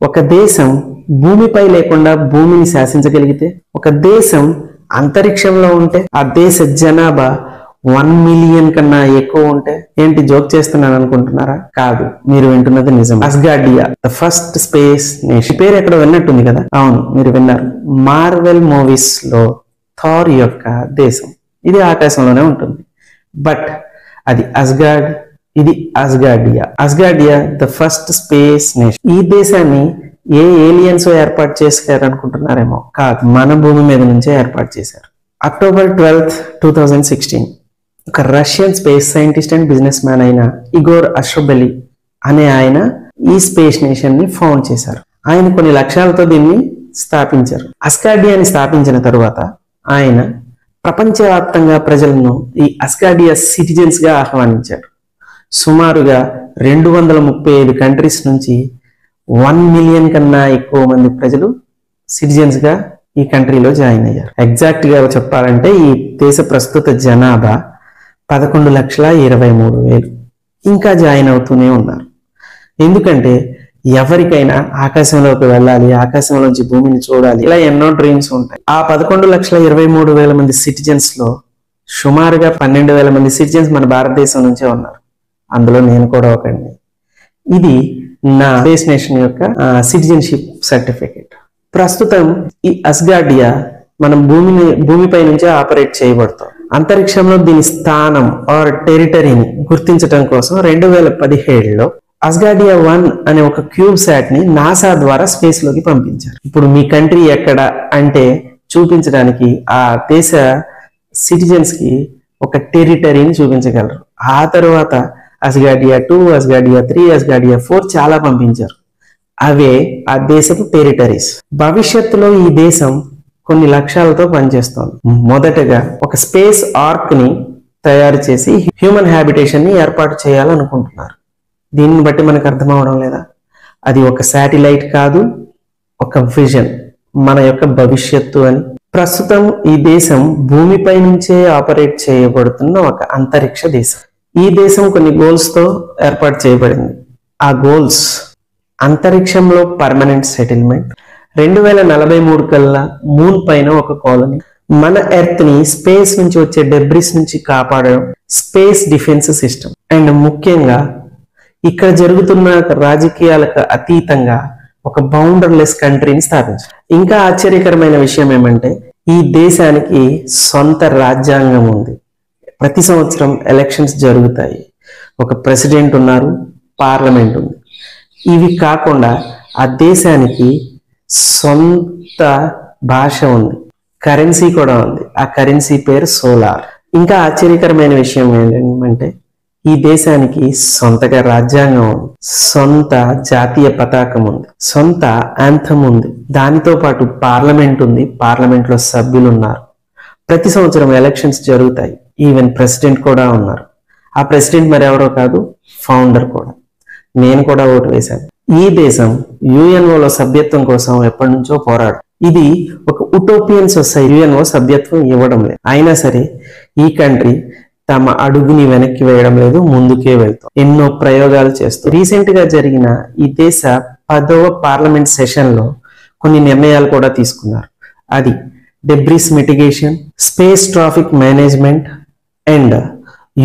ఒక దేశం భూమిపై లేకుండా భూమిని శాసించగలిగితే, ఒక దేశం అంతరిక్షంలో ఉంటే, ఆ దేశ జనాభా 1 మిలియన్ కన్నా ఎక్కువ ఉంటే, ఏంటి జోక్ చేస్తున్నాను అనుకుంటున్నారా? కాదు, మీరు వింటున్నది నిజం. అస్గార్డియా, ద ఫస్ట్ స్పేస్ నేషన్. పేరు ఎక్కడ విన్నట్టుంది కదా? అవును, మీరు విన్నారు. మార్వెల్ మూవీస్ లో థార్ యొక్క దేశం ఇది ఆకాశంలోనే ఉంటుంది. బట్ అది అస్గార్డ్, ఇది అస్గార్డియా. అస్గార్డియా ద ఫస్ట్ స్పేస్ నేషన్. ఈ దేశాన్ని ఏ ఏలియన్స్ ఏర్పాటు చేశారు అనుకుంటున్నారేమో? కాదు, మన భూమి మీద నుంచే ఏర్పాటు చేశారు. అక్టోబర్ 12, 2016 ఒక Russian space scientist and business man అయిన ఇగోర్ అష్రబెలి అనే ఆయన ఈ స్పేస్ నేషన్ ని ఫౌండ్ చేశారు. ఆయన కొన్ని లక్ష్యాలతో దీన్ని స్థాపించారు. అస్గార్డియాని స్థాపించిన తరువాత ఆయన ప్రపంచవ్యాప్తంగా ప్రజలను ఈ అస్గార్డియా సిటిజన్స్ గా ఆహ్వానించారు. సుమారుగా 235 కంట్రీస్ నుంచి 1 మిలియన్ కన్నా ఎక్కువ మంది ప్రజలు సిటిజన్స్ గా ఈ కంట్రీలో జాయిన్ అయ్యారు. ఎగ్జాక్ట్ గా చెప్పాలంటే ఈ దేశ ప్రస్తుత జనాభా 11,23,000. ఇంకా జాయిన్ అవుతూనే ఉన్నారు. ఎందుకంటే ఎవరికైనా ఆకాశంలోకి వెళ్ళాలి, ఆకాశంలోంచి భూమిని చూడాలి, ఇలా ఎన్నో డ్రీమ్స్ ఉంటాయి. ఆ 11,23,000 మంది సిటిజన్స్ లో సుమారుగా 12,000 మంది సిటిజన్స్ మన భారతదేశం నుంచే ఉన్నారు. అందులో నేను కూడా ఒకడిని. ఇది నా స్పేస్ నేషన్ యొక్క సిటిజన్షిప్ సర్టిఫికేట్. ప్రస్తుతం ఈ అస్గార్డియా మనం భూమిపై నుంచే ఆపరేట్ చేయబడతాం. అంతరిక్షంలో దీని స్థానం ఆర్ టెరిటరీని గుర్తించడం కోసం 2017లో అస్గార్డియా 1 అనే ఒక క్యూబ్ శాట్ ని నాసా ద్వారా స్పేస్ లోకి పంపించారు. ఇప్పుడు మీ కంట్రీ ఎక్కడ అంటే చూపించడానికి ఆ దేశ సిటిజన్స్ కి ఒక టెరిటరీని చూపించగలరు. ఆ తర్వాత అస్గార్డియా 2, అస్గార్డియా 3, అస్గార్డియా 4 చాలా పంపించారు. అవే ఆ దేశపు టెరిటరీస్. భవిష్యత్తులో ఈ దేశం కొన్ని లక్ష్యాలతో పనిచేస్తోంది. మొదటగా ఒక స్పేస్ ఆర్క్ ని తయారు చేసి హ్యూమన్ హ్యాబిటేషన్ ని ఏర్పాటు చేయాలనుకుంటున్నారు. దీన్ని బట్టి మనకు అర్థం అవడం లేదా? అది ఒక శాటిలైట్ కాదు, ఒక విజన్, మన యొక్క భవిష్యత్తు అని. ప్రస్తుతం ఈ దేశం భూమిపై నుంచే ఆపరేట్ చేయబడుతున్న ఒక అంతరిక్ష దేశం. ఈ దేశం కొన్ని గోల్స్ తో ఏర్పాటు చేయబడింది. ఆ గోల్స్ అంతరిక్షంలో పర్మనెంట్ సెటిల్మెంట్, 2043 కల్లా మూన్ పైన ఒక కాలనీ, మన ఎర్త్ ని స్పేస్ నుంచి వచ్చే డెబ్రిస్ నుంచి కాపాడడం, స్పేస్ డిఫెన్స్ సిస్టమ్, అండ్ ముఖ్యంగా ఇక్కడ జరుగుతున్న రాజకీయాలకు అతీతంగా ఒక బౌండర్లెస్ కంట్రీని స్థాపించారు. ఇంకా ఆశ్చర్యకరమైన విషయం ఏమంటే ఈ దేశానికి సొంత రాజ్యాంగం ఉంది. ప్రతి సంవత్సరం ఎలక్షన్స్ జరుగుతాయి. ఒక ప్రెసిడెంట్ ఉన్నారు, పార్లమెంట్ ఉంది. ఇవి కాకుండా ఆ దేశానికి సొంత భాష ఉంది, కరెన్సీ కూడా ఉంది. ఆ కరెన్సీ పేరు సోలార్. ఇంకా ఆశ్చర్యకరమైన విషయం ఏంటంటే ఈ దేశానికి సొంతగా రాజ్యాంగం ఉంది, సొంత జాతీయ పతాకం ఉంది, సొంత యాంథమ్ ఉంది. దానితో పాటు పార్లమెంట్ ఉంది, పార్లమెంట్ లో సభ్యులు ఉన్నారు. ప్రతి సంవత్సరం ఎలక్షన్స్ జరుగుతాయి. ఈవెన్ ప్రెసిడెంట్ కూడా ఉన్నారు. ఆ ప్రెసిడెంట్ మరి ఎవరో కాదు, ఫౌండర్ కూడా. నేను కూడా ఓటు వేశాను. ఈ దేశం యుఎన్ఓలో సభ్యత్వం కోసం ఎప్పటి నుంచో పోరాడు. ఇది ఒక ఉటోపియన్ సొసైటీ. యుఎన్ఓ సభ్యత్వం ఇవ్వడం లేదు. అయినా సరే ఈ కంట్రీ తమ అడుగుని వెనక్కి వేయడం లేదు, ముందుకే వెళ్తాం. ఎన్నో ప్రయోగాలు చేస్తూ రీసెంట్ గా జరిగిన ఈ దేశ 10వ పార్లమెంట్ సెషన్ లో కొన్ని నిర్ణయాలు కూడా తీసుకున్నారు. అది debris mitigation, space traffic management and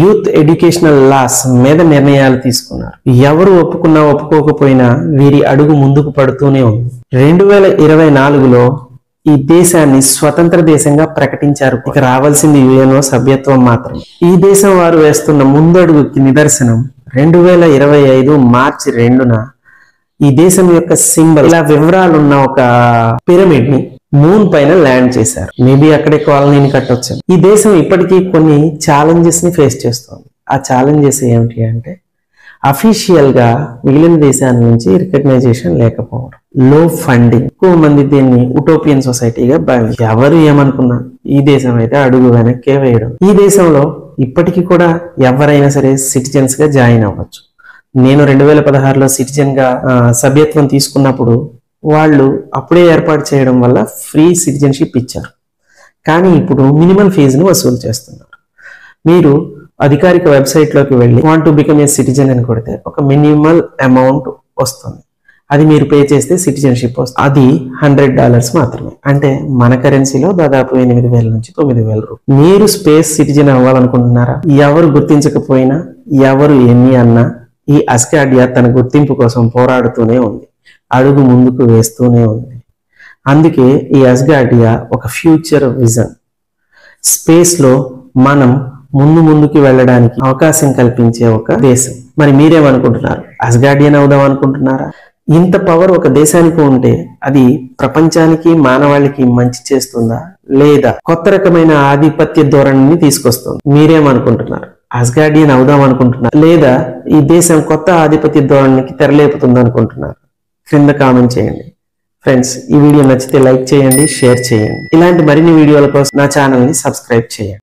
youth educational laws మీద నిర్ణయాలు తీసుకున్నారు. ఎవరు ఒప్పుకున్నా ఒప్పుకోకపోయినా వీరి అడుగు ముందుకు పడుతూనే ఉంది. 2024లో ఈ దేశాన్ని స్వతంత్ర దేశంగా ప్రకటించారు. ఇక రావాల్సింది యుఎన్ఓ సభ్యత్వం మాత్రం. ఈ దేశం వారు వేస్తున్న ముందడుగుకి నిదర్శనం 2025 మార్చి 2న ఈ దేశం యొక్క సింబల్, ఇలా వివరాలున్న ఒక పిరమిడ్ ని మూన్ పైన ల్యాండ్ చేశారు. మేబీ అక్కడే కాలనీని కట్టొచ్చు. ఈ దేశం ఇప్పటికీ కొన్ని ఛాలెంజెస్ ని ఫేస్ చేస్తోంది. ఆ ఛాలెంజెస్ ఏమిటి అంటే అఫీషియల్ గా మిగిలిన దేశాల నుంచి రికగ్నైజేషన్ లేకపోవడం, లో ఫండింగ్. ఎక్కువ మంది దీన్ని ఉటోపియన్ సొసైటీగా భావించారు. ఎవరు ఏమనుకున్నా ఈ దేశం అయితే అడుగు వెనక్కే వేయడం. ఈ దేశంలో ఇప్పటికీ కూడా ఎవరైనా సరే సిటిజన్స్ గా జాయిన్ అవ్వచ్చు. నేను 2016లో సిటిజన్ గా సభ్యత్వం తీసుకున్నప్పుడు వాళ్ళు అప్పుడే ఏర్పాటు చేయడం వల్ల ఫ్రీ సిటిజన్షిప్ ఇచ్చారు. కానీ ఇప్పుడు మినిమం ఫీజును వసూలు చేస్తున్నారు. మీరు అధికారిక వెబ్సైట్ లోకి వెళ్ళి want to become a citizen అని కొడితే ఒక మినిమల్ అమౌంట్ వస్తుంది. అది మీరు పే చేస్తే సిటిజన్షిప్ వస్తుంది. అది $100 మాత్రమే. అంటే మన కరెన్సీలో దాదాపు 8,000 నుంచి 9,000 రూపాయలు. మీరు స్పేస్ సిటిజన్ అవ్వాలనుకుంటున్నారా? ఎవరు గుర్తించకపోయినా, ఎవరు ఎన్ని అన్నా, ఈ అస్గార్డియా తన గుర్తింపు కోసం పోరాడుతూనే ఉంది, అడుగు ముందుకు వేస్తూనే ఉంది. అందుకే ఈ అస్గార్డియా ఒక ఫ్యూచర్ విజన్. స్పేస్ లో మనం ముందుకి వెళ్ళడానికి అవకాశం కల్పించే ఒక దేశం. మరి మీరేమనుకుంటున్నారు? అస్గార్డియన్ అవుదాం అనుకుంటున్నారా? ఇంత పవర్ ఒక దేశానికి ఉంటే అది ప్రపంచానికి, మానవాళికి మంచి చేస్తుందా, లేదా కొత్త రకమైన ఆధిపత్య ధోరణిని తీసుకొస్తుంది? మీరేమనుకుంటున్నారు? అస్గార్డియన్ అవుదాం అనుకుంటున్నారు, లేదా ఈ దేశం కొత్త ఆధిపత్య ధోరణికి తెరలేపుతుంది అనుకుంటున్నారు? క్రింద కామెంట్ చేయండి. ఫ్రెండ్స్, ఈ వీడియో నచ్చితే లైక్ చేయండి, షేర్ చేయండి. ఇలాంటి మరిన్ని వీడియోల కోసం నా ఛానల్ని సబ్స్క్రైబ్ చేయండి.